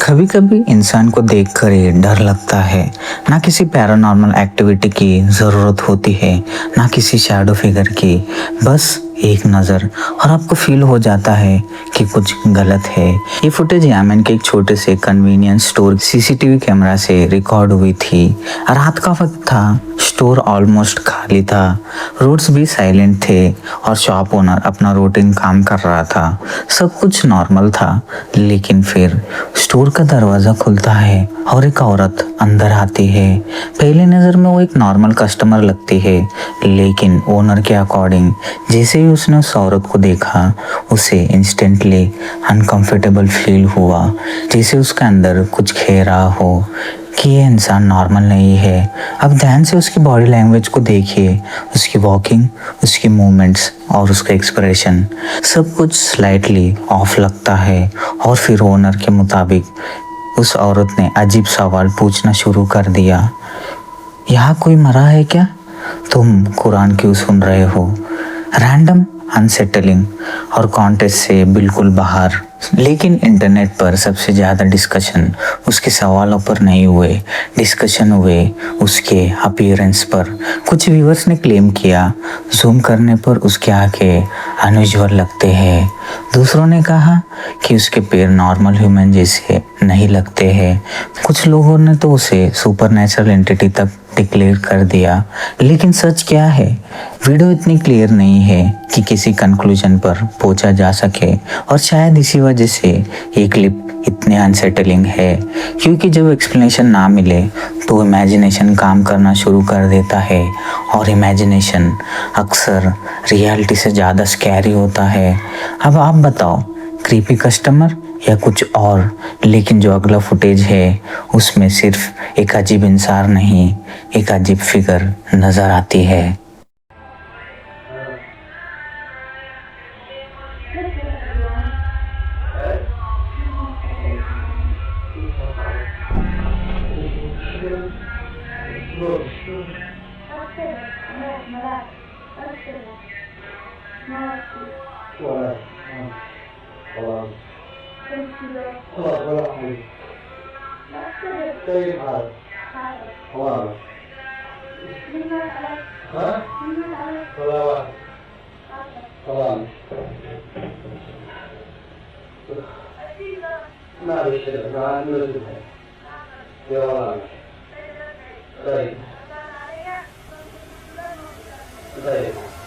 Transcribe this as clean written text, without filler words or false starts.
कभी कभी इंसान को देखकर ही डर लगता है। ना किसी पैरानॉर्मल एक्टिविटी की ज़रूरत होती है, ना किसी शैडो फिगर की, बस एक नज़र और आपको फील हो जाता है कि कुछ गलत है। ये फुटेज यमन के एक छोटे से कन्वीनियंस स्टोर सीसीटीवी कैमरा से रिकॉर्ड हुई थी। रात का वक्त था, स्टोर ऑलमोस्ट खाली था, रोड्स भी साइलेंट थे और शॉप ओनर अपना रूटीन काम कर रहा था। सब कुछ नॉर्मल था, लेकिन फिर स्टोर का दरवाज़ा खुलता है और एक औरत अंदर आती है। पहली नज़र में वो एक नॉर्मल कस्टमर लगती है, लेकिन ओनर के अकॉर्डिंग जैसे ही उसने उस औरत को देखा, उसे इंस्टेंटली अनकंफर्टेबल फील हुआ, जैसे उसके अंदर कुछ खे रहा हो कि ये इंसान नॉर्मल नहीं है। अब ध्यान से उसकी बॉडी लैंग्वेज को देखिए, उसकी वॉकिंग, उसकी मूवमेंट्स और उसका एक्सप्रेशन, सब कुछ स्लाइटली ऑफ लगता है। और फिर ओनर के मुताबिक उस औरत ने अजीब सवाल पूछना शुरू कर दिया, यहाँ कोई मरा है क्या? तुम कुरान क्यों सुन रहे हो? रैंडम, अनसेटलिंग और कॉन्टेक्स्ट से बिल्कुल बाहर। लेकिन इंटरनेट पर सबसे ज़्यादा डिस्कशन उसके सवालों पर नहीं हुए, डिस्कशन हुए उसके अपीयरेंस पर। कुछ व्यूअर्स ने क्लेम किया जूम करने पर उसके आंखें अनयूजुअल लगते हैं। दूसरों ने कहा कि उसके पैर नॉर्मल ह्यूमन जैसे नहीं लगते हैं। कुछ लोगों ने तो उसे सुपरनेचुरल एंटिटी तक डिक्लेयर कर दिया। लेकिन सच क्या है? वीडियो इतनी क्लियर नहीं है कि किसी कंक्लूजन पर पहुंचा जा सके, और शायद इसी वजह से ये क्लिप इतने अनसेटलिंग है, क्योंकि जब एक्सप्लेनेशन ना मिले तो इमेजिनेशन काम करना शुरू कर देता है, और इमेजिनेशन अक्सर रियलिटी से ज़्यादा स्कैरी होता है। अब आप बताओ, क्रीपी कस्टमर या कुछ और? लेकिन जो अगला फुटेज है उसमें सिर्फ एक अजीब इंसान नहीं, एक अजीब फिगर नज़र आती है। Right.